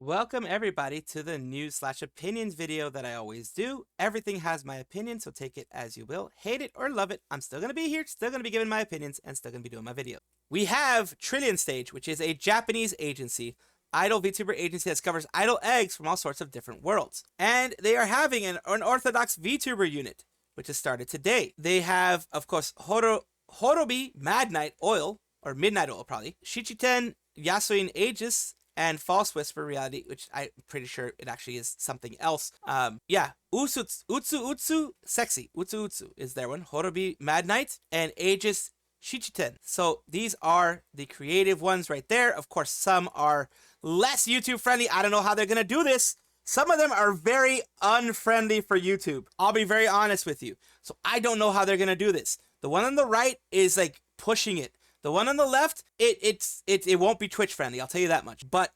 Welcome everybody to the news/opinions video that I always do. Everything has my opinion, so take it as you will. Hate it or love it, I'm still going to be here, still going to be giving my opinions, and still going to be doing my video. We have Trillionstage, which is a Japanese agency, idol VTuber agency that covers idol eggs from all sorts of different worlds. And they are having an unorthodox VTuber unit, which has started today. They have, of course, Horobi Midnight Oil, or Midnight Oil probably, Shichiten Yasuin Aegis, and False Whisper Reality, which I'm pretty sure it actually is something else. Yeah, Utsu Sexy. Utsu is their one. Horobi Midnight and Aegis Shichiten. So these are the creative ones right there. Of course, some are less YouTube friendly. I don't know how they're going to do this. Some of them are very unfriendly for YouTube. I'll be very honest with you. So I don't know how they're going to do this. The one on the right is like pushing it. The one on the left, it won't be Twitch friendly, I'll tell you that much. But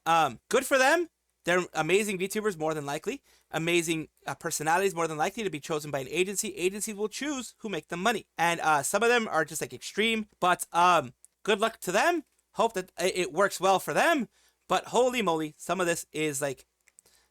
good for them. They're amazing VTubers, more than likely. Amazing personalities, more than likely to be chosen by an agency. Agencies will choose who make them money. And some of them are just like extreme. But good luck to them. Hope that it works well for them. But holy moly, some of this is like,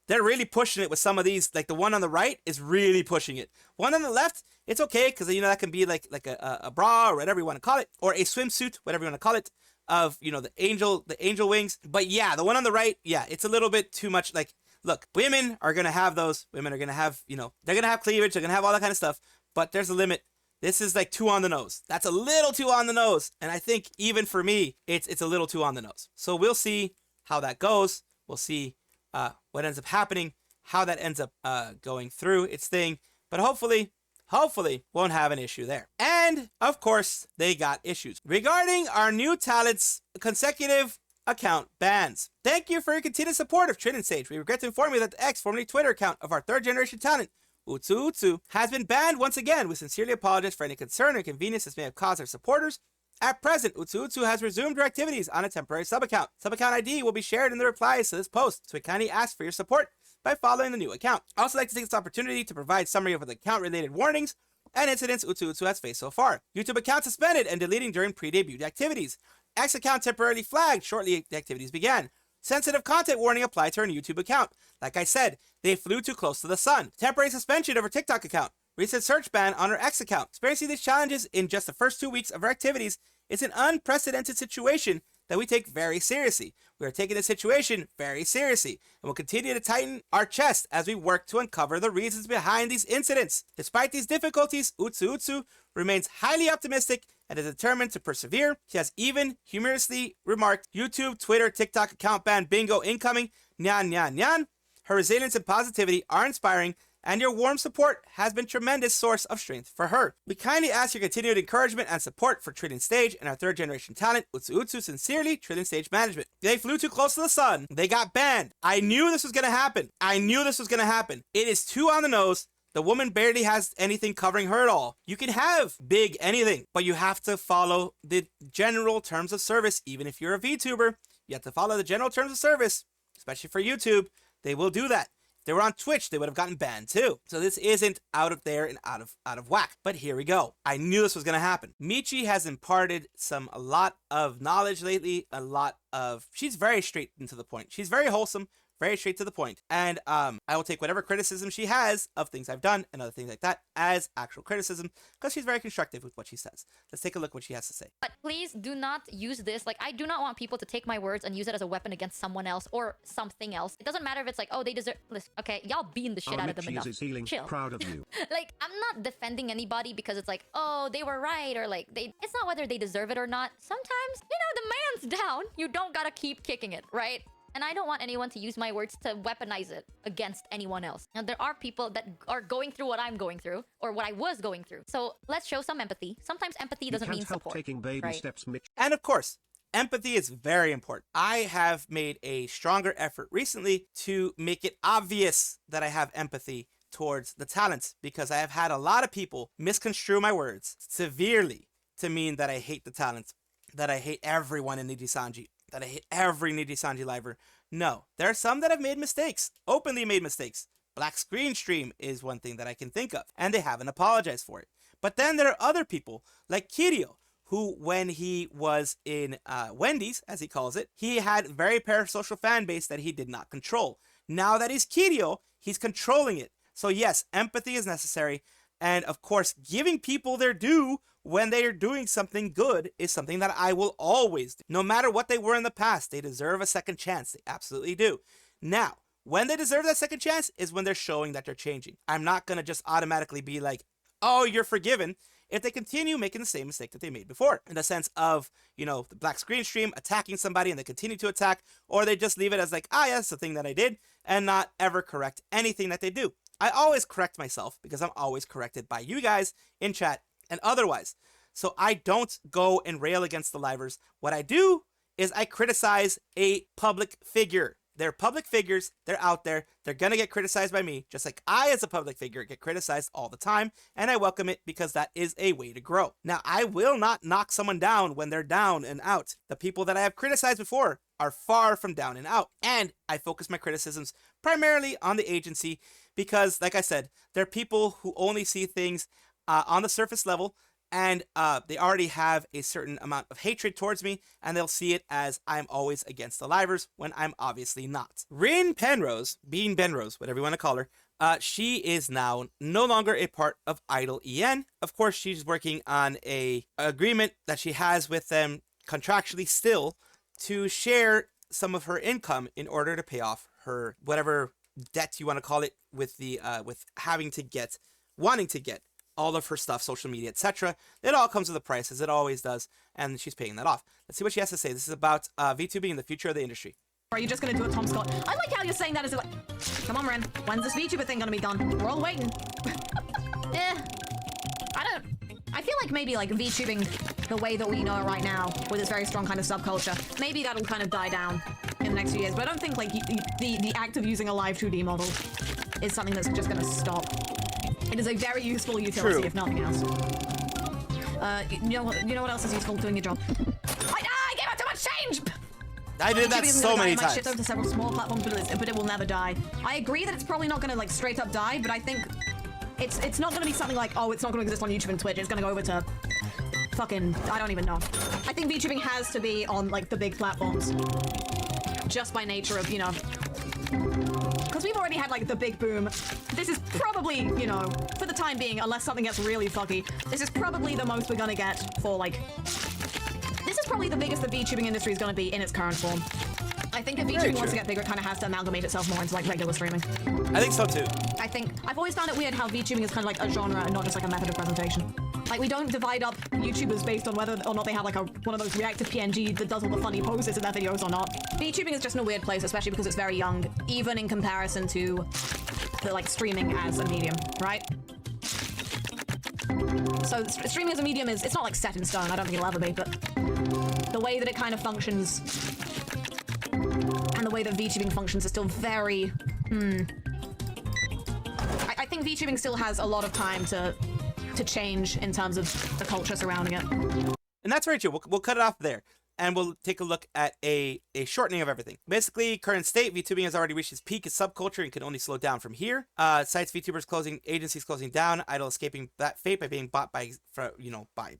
they're really pushing it with some of these. Like the one on the right is really pushing it. One on the left, it's okay because, you know, that can be like a bra or whatever you want to call it, or a swimsuit, whatever you want to call it, of, you know, the angel wings. But yeah, the one on the right, yeah, it's a little bit too much. Like, look, women are gonna have those. Women are gonna have, you know, they're gonna have cleavage. They're gonna have all that kind of stuff. But there's a limit. This is like too on the nose. That's a little too on the nose. And I think even for me, it's a little too on the nose. So we'll see how that goes. We'll see what ends up happening, how that ends up going through its thing, but hopefully won't have an issue there. And of course, they got issues regarding our new talents' consecutive account bans. Thank you for your continued support of Trillionstage. We regret to inform you that the X, formerly Twitter account of our third generation talent, Utsu, has been banned once again. We sincerely apologize for any concern or inconvenience this may have caused our supporters. At present, Utsu has resumed her activities on a temporary sub-account. Sub-account ID will be shared in the replies to this post, so we kindly ask for your support by following the new account. I also like to take this opportunity to provide summary of the account-related warnings and incidents Utsu has faced so far. YouTube account suspended and deleting during pre-debut activities. X account temporarily flagged shortly the activities began. Sensitive content warning applied to her YouTube account. Like I said, they flew too close to the sun. Temporary suspension of her TikTok account. Recent search ban on her X account. Experiencing these challenges in just the first 2 weeks of her activities is an unprecedented situation that we take very seriously. We are taking this situation very seriously and will continue to tighten our chest as we work to uncover the reasons behind these incidents. Despite these difficulties, Utsu remains highly optimistic and is determined to persevere. She has even humorously remarked, YouTube, Twitter, TikTok account ban bingo incoming, nyan nyan nyan. Her resilience and positivity are inspiring, and your warm support has been a tremendous source of strength for her. We kindly ask your continued encouragement and support for Trillionstage and our third generation talent, Utsu. Sincerely, Trillionstage management. They flew too close to the sun. They got banned. I knew this was going to happen. It is too on the nose. The woman barely has anything covering her at all. You can have big anything, but you have to follow the general terms of service. Even if you're a VTuber, you have to follow the general terms of service, especially for YouTube. They will do that. If they were on Twitch, they would have gotten banned too. So this isn't out of there and out of whack. But here we go. I knew this was going to happen. Michi has imparted a lot of knowledge lately. She's very straight and to the point. She's very wholesome, very straight to the point. And I will take whatever criticism she has of things I've done and other things like that as actual criticism, because she's very constructive with what she says. Let's take a look what she has to say. But please do not use this. Like, I do not want people to take my words and use it as a weapon against someone else or something else. It doesn't matter if it's like, oh, they deserve... Listen, okay, y'all beating the shit out of them enough. Chill. Proud of you. Like, I'm not defending anybody because it's like, oh, they were right, or like, it's not whether they deserve it or not. Sometimes, you know, the man's down. You don't gotta keep kicking it, right? And I don't want anyone to use my words to weaponize it against anyone else. Now, there are people that are going through what I'm going through, or what I was going through. So let's show some empathy. Sometimes empathy doesn't mean support. Taking baby steps, Mitch. And of course, empathy is very important. I have made a stronger effort recently to make it obvious that I have empathy towards the talents, because I have had a lot of people misconstrue my words severely to mean that I hate the talents, that I hate everyone in nijisanji, that I hate every nijisanji liver. No, there are some that have made mistakes, openly made mistakes. Black screen stream is one thing that I can think of, and they haven't apologized for it. But then there are other people, like Kiryu, who, when he was in Wendy's, as he calls it, he had very parasocial fan base that he did not control. Now that he's Kiryu, he's controlling it. So yes, empathy is necessary. And of course, giving people their due when they are doing something good is something that I will always do. No matter what they were in the past, they deserve a second chance. They absolutely do. Now, when they deserve that second chance is when they're showing that they're changing. I'm not going to just automatically be like, oh, you're forgiven, if they continue making the same mistake that they made before. In the sense of, you know, the black screen stream, attacking somebody and they continue to attack, or they just leave it as like, ah, yeah, that's the thing that I did, and not ever correct anything that they do. I always correct myself because I'm always corrected by you guys in chat and otherwise. So I don't go and rail against the livers. What I do is I criticize a public figure. They're public figures. They're out there. They're going to get criticized by me, just like I, as a public figure, get criticized all the time. And I welcome it because that is a way to grow. Now, I will not knock someone down when they're down and out. The people that I have criticized before are far from down and out. And I focus my criticisms primarily on the agency because, like I said, they're people who only see things on the surface level. And they already have a certain amount of hatred towards me, and they'll see it as I'm always against the livers when I'm obviously not. Rin Penrose, Bean Penrose, whatever you want to call her, she is now no longer a part of IdolEN. Of course, she's working on a agreement that she has with them contractually still to share some of her income in order to pay off her whatever debt you want to call it with the with wanting to get all of her stuff, social media, etc. It all comes with a price, as it always does, and she's paying that off. Let's see what she has to say. This is about VTubing and the future of the industry. Or are you just going to do a Tom Scott? I like how you're saying that as like, come on, Ren. When's this VTuber thing going to be done? We're all waiting. I feel like maybe like VTubing, the way that we know it right now, with its very strong kind of subculture, maybe that'll kind of die down in the next few years. But I don't think like the act of using a live 2D model is something that's just going to stop. It is a very useful utility, if nothing else. You know what else is useful? Doing your job. I gave out too much change! I did that so many times. It might shift over to several small platforms, but it will never die. I agree that it's probably not going to like straight up die, but I think it's not going to be something like, oh, it's not going to exist on YouTube and Twitch. It's going to go over to fucking, I don't even know. I think VTubing has to be on like the big platforms, just by nature of, you know, because we've already had like the big boom. This is probably, you know, for the time being, unless something gets really fucky, this is probably the most we're gonna get for like, this is probably the biggest the VTubing industry is gonna be in its current form. I think if VTubing wants to get bigger, it kind of has to amalgamate itself more into like regular streaming. I think so too. I've always found it weird how VTubing is kind of like a genre and not just like a method of presentation. Like, we don't divide up YouTubers based on whether or not they have like one of those reactive PNG that does all the funny poses in their videos or not. VTubing is just in a weird place, especially because it's very young, even in comparison to the like streaming as a medium, right? So streaming as a medium it's not like set in stone. I don't think it'll ever be, but the way that it kind of functions and the way that VTubing functions is still very, I think VTubing still has a lot of time to change in terms of the culture surrounding it. And that's very true. We'll cut it off there. And we'll take a look at a shortening of everything. Basically, current state, VTubing has already reached its peak as subculture and can only slow down from here. Sites, VTubers closing, agencies closing down, Idol escaping that fate by being bought by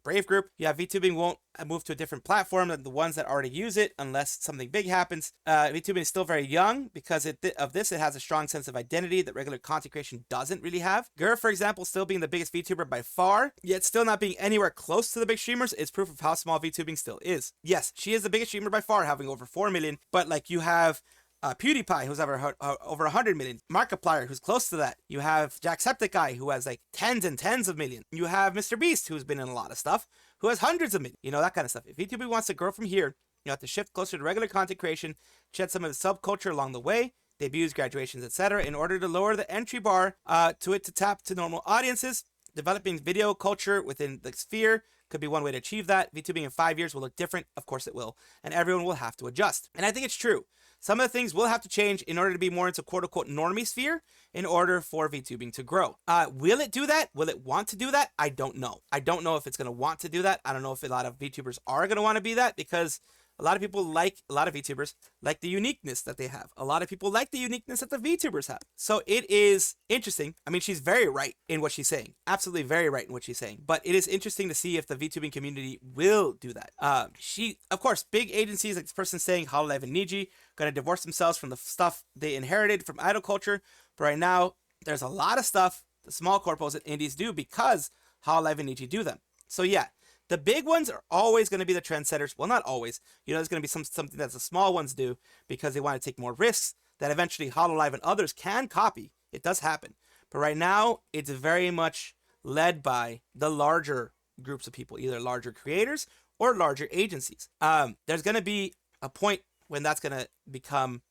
Brave Group. Yeah, VTubing won't move to a different platform than the ones that already use it unless something big happens. VTubing is still very young because it has a strong sense of identity that regular content creation doesn't really have. Gur, for example, still being the biggest VTuber by far, yet still not being anywhere close to the big streamers is proof of how small VTubing still is. Yes, she is the biggest streamer by far, having over 4 million, but like you have PewDiePie, who's over 100 million. Markiplier, who's close to that. You have Jacksepticeye, who has like tens and tens of million. You have Mr. Beast, who's been in a lot of stuff, who has hundreds of million. You know, that kind of stuff. If VTubing wants to grow from here, you have to shift closer to regular content creation, shed some of the subculture along the way, debuts, graduations, etc., in order to lower the entry bar to tap to normal audiences. Developing video culture within the sphere could be one way to achieve that. VTubing in 5 years will look different. Of course it will. And everyone will have to adjust. And I think it's true. Some of the things will have to change in order to be more into quote-unquote normie sphere in order for VTubing to grow. Will it do that? Will it want to do that? I don't know. I don't know if it's going to want to do that. I don't know if a lot of VTubers are going to want to be that because, A lot of people like, a lot of VTubers like the uniqueness that they have. A lot of people like the uniqueness that the VTubers have. So it is interesting. I mean, she's very right in what she's saying. Absolutely very right in what she's saying. But it is interesting to see if the VTubing community will do that. Of course, big agencies like this person saying Hololive and Niji gonna divorce themselves from the stuff they inherited from idol culture. But right now, there's a lot of stuff the small corpos and indies do because Hololive and Niji do them. So yeah, the big ones are always going to be the trendsetters. Well, not always. You know, there's going to be something that the small ones do because they want to take more risks that eventually Hololive and others can copy. It does happen. But right now, it's very much led by the larger groups of people, either larger creators or larger agencies. There's going to be a point when that's going to become,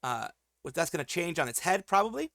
that's going to change on its head probably.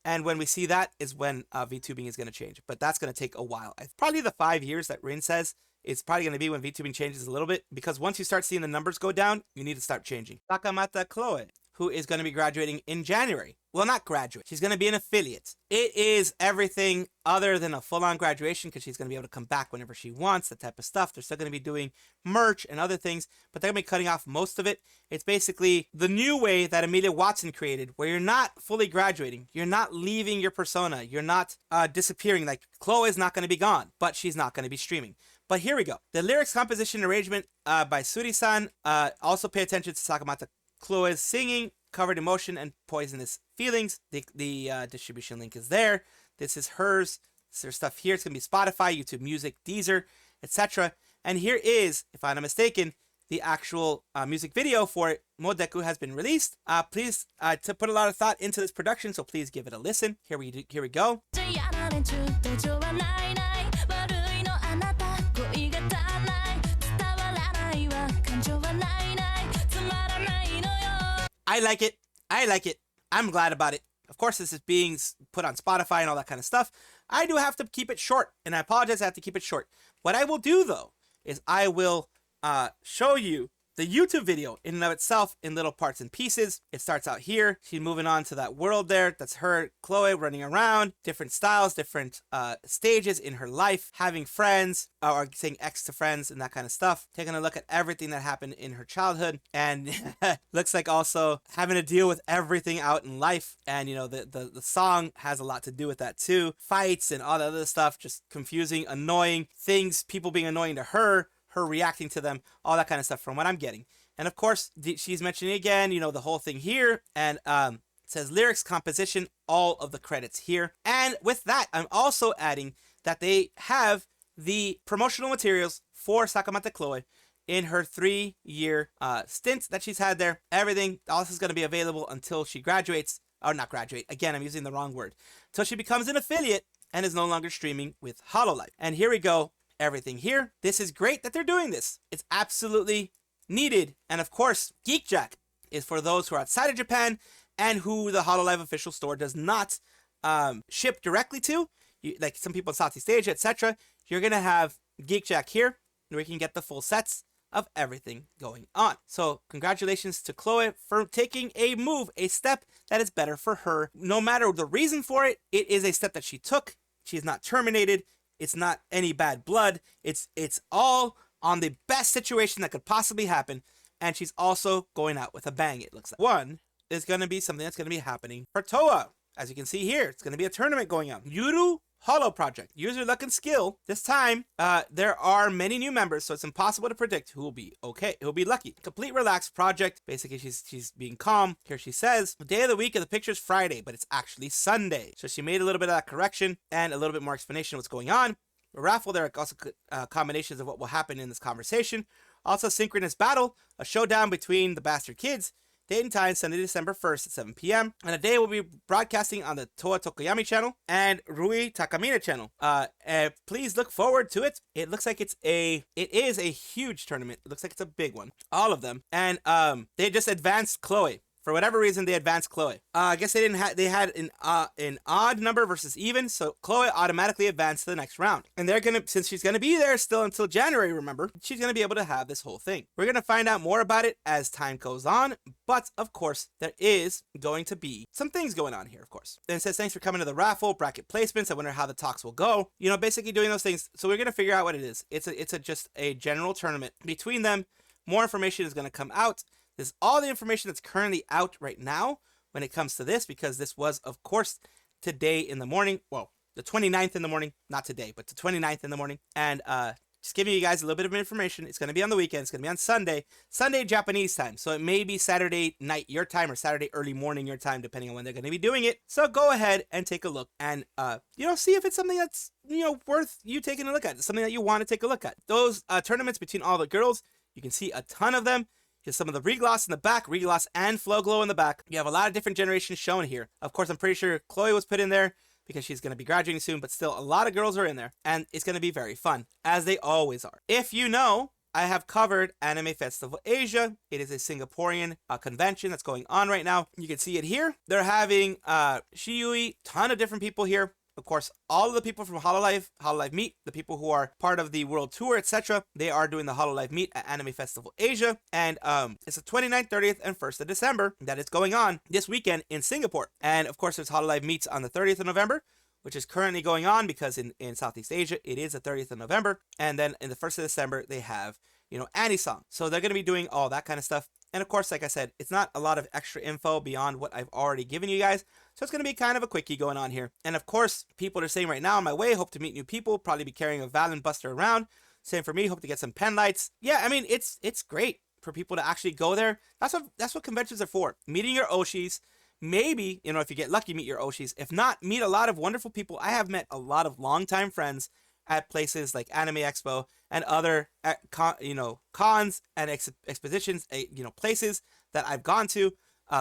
And when we see that is when VTubing is going to change. But that's going to take a while. Probably the 5 years that Rin says, it's probably going to be when VTubing changes a little bit. Because once you start seeing the numbers go down, you need to start changing. Sakamata Chloe, who is going to be graduating in January. Well, not graduate. She's going to be an affiliate. It is everything other than a full-on graduation because she's going to be able to come back whenever she wants, that type of stuff. They're still going to be doing merch and other things, but they're going to be cutting off most of it. It's basically the new way that Amelia Watson created, where you're not fully graduating. You're not leaving your persona. You're not disappearing. Like, Chloe is not going to be gone, but she's not going to be streaming. But here we go. The lyrics, composition, arrangement by Suri-san. Also pay attention to Sakamata Chloe's singing, covered emotion and poisonous feelings. The distribution link is there. This is hers. There's stuff here. It's going to be Spotify, YouTube Music, Deezer, etc. And here is, if I'm not mistaken, the actual music video for it. Modeku has been released. Please, to put a lot of thought into this production, so please give it a listen. Here we go. I like it. I like it. I'm glad about it. Of course, this is being put on Spotify and all that kind of stuff. I do have to keep it short, and I apologize. I have to keep it short. What I will do, though, is I will show you the YouTube video in and of itself in little parts and pieces. It starts out here. She's moving on to that world there. That's her, Chloe, running around. Different styles, different stages in her life. Having friends, or saying X to friends and that kind of stuff. Taking a look at everything that happened in her childhood. And looks like also having to deal with everything out in life. And, you know, the song has a lot to do with that too. Fights and all the other stuff. Just confusing, annoying things. People being annoying to her reacting to them, all that kind of stuff from what I'm getting. And of course, she's mentioning again, you know, the whole thing here. And it says lyrics, composition, all of the credits here. And with that, I'm also adding that they have the promotional materials for Sakamata Chloe in her 3-year stint that she's had there. Everything, all this is going to be available until she graduates. Or not graduate. Again, I'm using the wrong word. Until she becomes an affiliate and is no longer streaming with Hololive. And here we go. Everything here. This is great that they're doing this. It's absolutely needed. And of course, GeekJack is for those who are outside of Japan and who the Hololive official store does not ship directly to. Like some people in Southeast Asia, etc. You're going to have GeekJack here where you can get the full sets of everything going on. So congratulations to Chloe for taking a move, a step that is better for her. No matter the reason for it, it is a step that she took. She's not terminated. It's not any bad blood. It's all on the best situation that could possibly happen. And she's also going out with a bang, it looks like. One is going to be something that's going to be happening for Towa. As you can see here, it's going to be a tournament going on. Yuru Holo Project. User luck and skill. This time, there are many new members, so it's impossible to predict who will be okay. Who will be lucky. Complete relaxed project. Basically, she's being calm. Here she says, the day of the week of the picture's Friday, but it's actually Sunday. So she made a little bit of that correction and a little bit more explanation of what's going on. A raffle, there are also combinations of what will happen in this conversation. Also, synchronous battle, a showdown between the bastard kids. Date and time, Sunday, December 1st at 7 p.m. And a day will be broadcasting on the Towa Tokoyami channel and Rui Takamina channel. Please look forward to it. It looks like it is a huge tournament. It looks like it's a big one. All of them. And they just advanced Chloe. For whatever reason, they advanced Chloe. I guess they didn't have. They had an odd number versus even, so Chloe automatically advanced to the next round. And they're gonna, since she's gonna be there still until January, remember, she's gonna be able to have this whole thing. We're gonna find out more about it as time goes on, but of course, there is going to be some things going on here, of course. Then it says, thanks for coming to the raffle, bracket placements. I wonder how the talks will go. You know, basically doing those things. So we're gonna figure out what it is. It's just a general tournament between them More information is going to come out. This is all the information that's currently out right now when it comes to this, because this was, of course, today in the morning. Well, the 29th in the morning, not today, but the 29th in the morning. And just giving you guys a little bit of information. It's going to be on the weekend. It's going to be on Sunday Japanese time. So it may be Saturday night your time or Saturday early morning your time, depending on when they're going to be doing it. So go ahead and take a look and, see if it's something that's, worth you taking a look at. It's something that you want to take a look at. Those tournaments between all the girls, you can see a ton of them. Here's some of the regloss in the back, regloss and FLOWGLOW in the back. You have a lot of different generations shown here. Of course, I'm pretty sure Chloe was put in there because she's going to be graduating soon, but still a lot of girls are in there, and it's going to be very fun, as they always are. If you know, I have covered Anime Festival Asia. It is a Singaporean convention that's going on right now. You can see it here. They're having Shiui, ton of different people here. Of course, all of the people from Hololive Meet, the people who are part of the World Tour, etc., they are doing the Hololive Meet at Anime Festival Asia. And it's the 29th, 30th, and 1st of December that is going on this weekend in Singapore. And of course, there's Hololive Meets on the 30th of November, which is currently going on because in Southeast Asia, it is the 30th of November. And then in the 1st of December, they have, Anisong. So they're going to be doing all that kind of stuff. And of course, like I said, it's not a lot of extra info beyond what I've already given you guys. So it's going to be kind of a quickie going on here. And of course, people are saying right now on my way, hope to meet new people, probably be carrying a Valen Buster around. Same for me, hope to get some pen lights. Yeah, I mean, it's great for people to actually go there. That's what conventions are for. Meeting your Oshis. Maybe, if you get lucky, meet your Oshis. If not, meet a lot of wonderful people. I have met a lot of longtime friends at places like Anime Expo and other cons and expositions, places that I've gone to,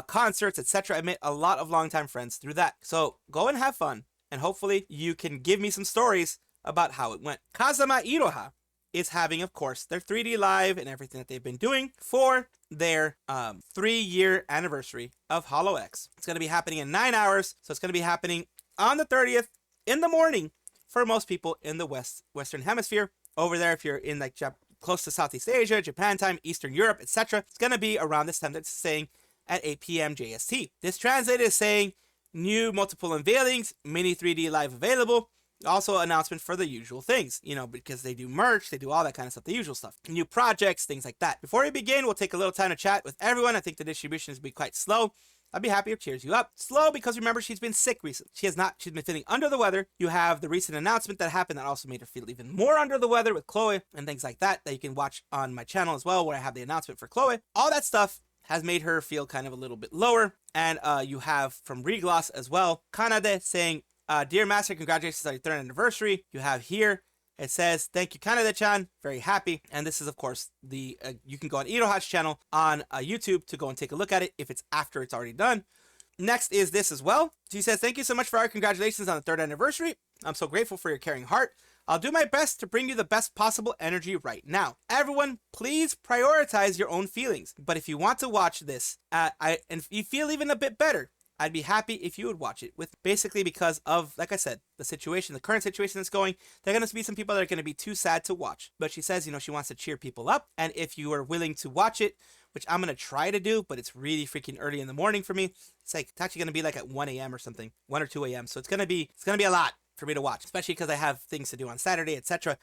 concerts, etc. I met a lot of longtime friends through that. So go and have fun, and hopefully you can give me some stories about how it went. Kazama Iroha is having, of course, their 3D live and everything that they've been doing for their 3-year anniversary of Holo X. It's going to be happening in 9 hours, so it's going to be happening on the 30th in the morning for most people in the Western Hemisphere. Over there, if you're in close to Southeast Asia, Japan time, Eastern Europe, etc., it's going to be around this time. That's saying at 8 p.m. JST. This translated is saying new multiple unveilings, mini 3D live available. Also announcement for the usual things, because they do merch, they do all that kind of stuff, the usual stuff. New projects, things like that. Before we begin, we'll take a little time to chat with everyone. I think the distribution has been quite slow. I'd be happy if cheers you up. Slow because remember, she's been sick recently. She's been feeling under the weather. You have the recent announcement that happened that also made her feel even more under the weather with Chloe and things like that you can watch on my channel as well, where I have the announcement for Chloe. All that stuff has made her feel kind of a little bit lower. And you have from Regloss as well, Kanade saying, Dear Master, congratulations on your 3rd anniversary. You have here, it says, thank you, Kanade-chan. Very happy. And this is, of course, the you can go on Iroha's channel on YouTube to go and take a look at it if it's after it's already done. Next is this as well. She says, thank you so much for our congratulations on the 3rd anniversary. I'm so grateful for your caring heart. I'll do my best to bring you the best possible energy right now. Everyone, please prioritize your own feelings. But if you want to watch this, and if you feel even a bit better, I'd be happy if you would watch it. With basically because of, like I said, the current situation that's going, there are going to be some people that are going to be too sad to watch. But she says, she wants to cheer people up. And if you are willing to watch it, which I'm going to try to do, but it's really freaking early in the morning for me. It's actually going to be like at 1 a.m. or something, 1 or 2 a.m. So it's going to be a lot for me to watch, especially because I have things to do on Saturday, etc.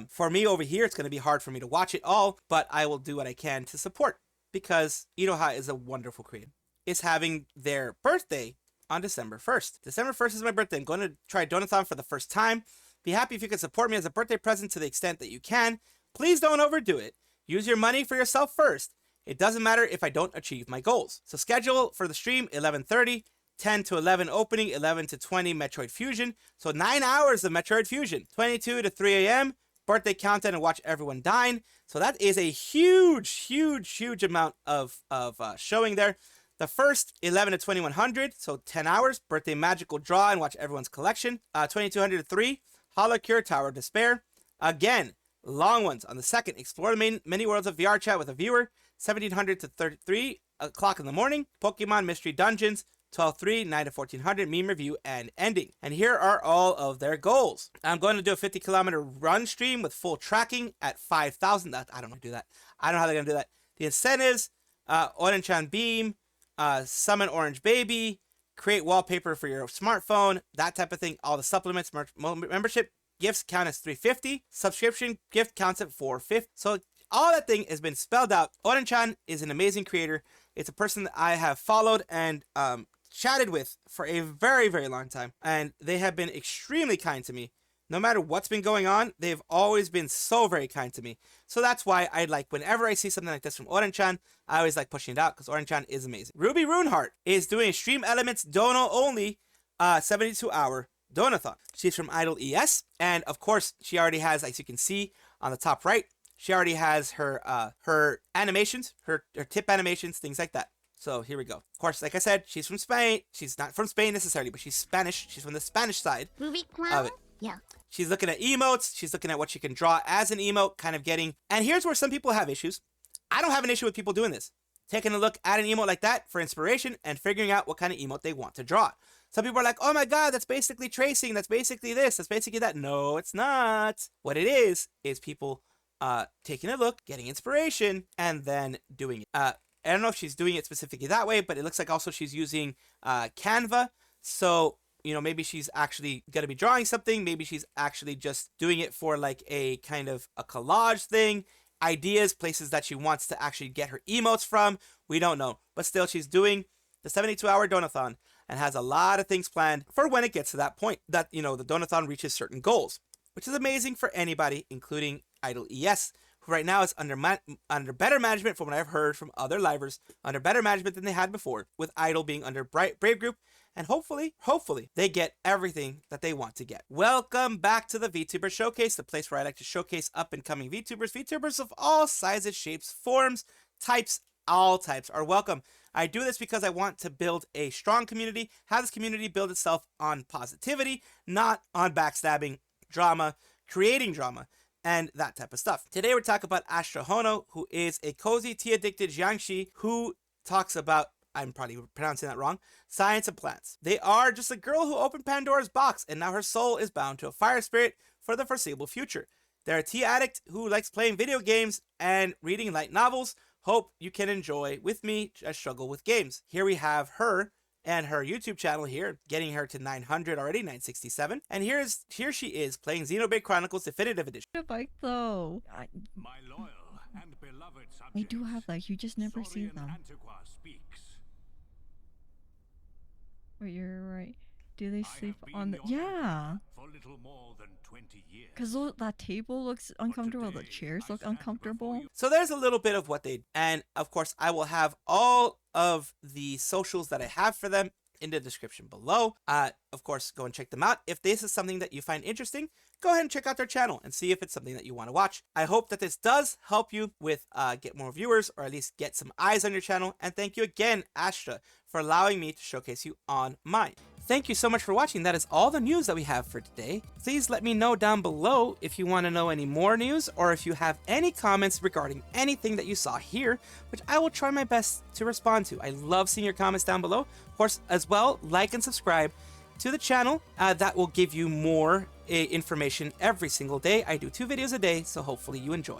For me over here, it's going to be hard for me to watch it all, but I will do what I can to support because Iroha is a wonderful creator. Is having their birthday on December 1st. December 1st is my birthday. I'm going to try Donothon for the first time. Be happy if you could support me as a birthday present to the extent that you can. Please don't overdo it. Use your money for yourself first. It doesn't matter if I don't achieve my goals. So schedule for the stream 11:30, 10 to 11 opening, 11 to 20 Metroid Fusion. So 9 hours of Metroid Fusion. 22 to 3 a.m. birthday countdown and watch everyone dine. So that is a huge amount of showing there. The first 11 to 2100, so 10 hours, birthday magical draw and watch everyone's collection. 2200 to 3, Holo Cure Tower of Despair. Again, long ones. On the second, explore the many worlds of VR chat with a viewer. 1700 to 33 o'clock in the morning, Pokemon Mystery Dungeons. 12-3, 9 to 1400, meme review, and ending. And here are all of their goals. I'm going to do a 50-kilometer run stream with full tracking at 5,000. I don't know how to do that. I don't know how they're going to do that. The incentives, Orenchan Beam, summon Orange Baby, create wallpaper for your smartphone, that type of thing. All the supplements, membership gifts count as 350. Subscription gift counts at 450. So all that thing has been spelled out. Orenchan is an amazing creator. It's a person that I have followed and chatted with for a very, very long time. And they have been extremely kind to me. No matter what's been going on, they've always been so very kind to me. So that's why I like, whenever I see something like this from Orenchan, I always like pushing it out because Orenchan is amazing. Ruby Runeheart is doing a streamelements dono only 72-hour Donothon. She's from IdolES, and of course, she already has, as you can see on the top right, she already has her her animations, her tip animations, things like that. So here we go. Of course, like I said, she's from Spain. She's not from Spain necessarily, but she's Spanish. She's from the Spanish side of it. Yeah. She's looking at emotes. She's looking at what she can draw as an emote, kind of getting... And here's where some people have issues. I don't have an issue with people doing this. Taking a look at an emote like that for inspiration and figuring out what kind of emote they want to draw. Some people are like, oh my god, that's basically tracing. That's basically this. That's basically that. No, it's not. What it is people taking a look, getting inspiration, and then doing it. I don't know if she's doing it specifically that way, but it looks like also she's using Canva. So... you know, maybe she's actually going to be drawing something. Maybe she's actually just doing it for like a kind of a collage thing. Ideas, places that she wants to actually get her emotes from. We don't know. But still, she's doing the 72-hour Donothon and has a lot of things planned for when it gets to that point that, you know, the Donothon reaches certain goals, which is amazing for anybody, including IdolES, who right now is under better management from what I've heard from other livers, under better management than they had before, with Idol being under Brave Group. And hopefully, they get everything that they want to get. Welcome back to the VTuber Showcase, the place where I like to showcase up-and-coming VTubers. VTubers of all sizes, shapes, forms, types, all types are welcome. I do this because I want to build a strong community, have this community build itself on positivity, not on backstabbing, drama, creating drama, and that type of stuff. Today we're talking about Astra Hono, who is a cozy tea-addicted Jiangshi who talks about, I'm probably pronouncing that wrong, science and plants. They are just a girl who opened Pandora's box and now her soul is bound to a fire spirit for the foreseeable future. They're a tea addict who likes playing video games and reading light novels. Hope you can enjoy with me a struggle with games. Here we have her and her YouTube channel here, getting her to 900 already, 967. And here she is playing Xenoblade Chronicles Definitive Edition. Bike though. My loyal and beloved subjects, I do have that, you just never see them. Wait, you're right. Do they sleep on the... Yeah! For little more than 20 years. Because that table looks uncomfortable, the chairs look uncomfortable. So there's a little bit of what they... And, of course, I will have all of the socials that I have for them in the description below. Of course, go and check them out. If this is something that you find interesting, go ahead and check out their channel and see if it's something that you want to watch. I hope that this does help you with get more viewers, or at least get some eyes on your channel. And thank you again, Astra, for allowing me to showcase you on mine. Thank you so much for watching. That is all the news that we have for today. Please let me know down below if you want to know any more news, or if you have any comments regarding anything that you saw here, which I will try my best to respond to. I love seeing your comments down below. Of course, as well, like and subscribe to the channel. That will give you more information every single day. I do 2 videos a day, so hopefully you enjoy.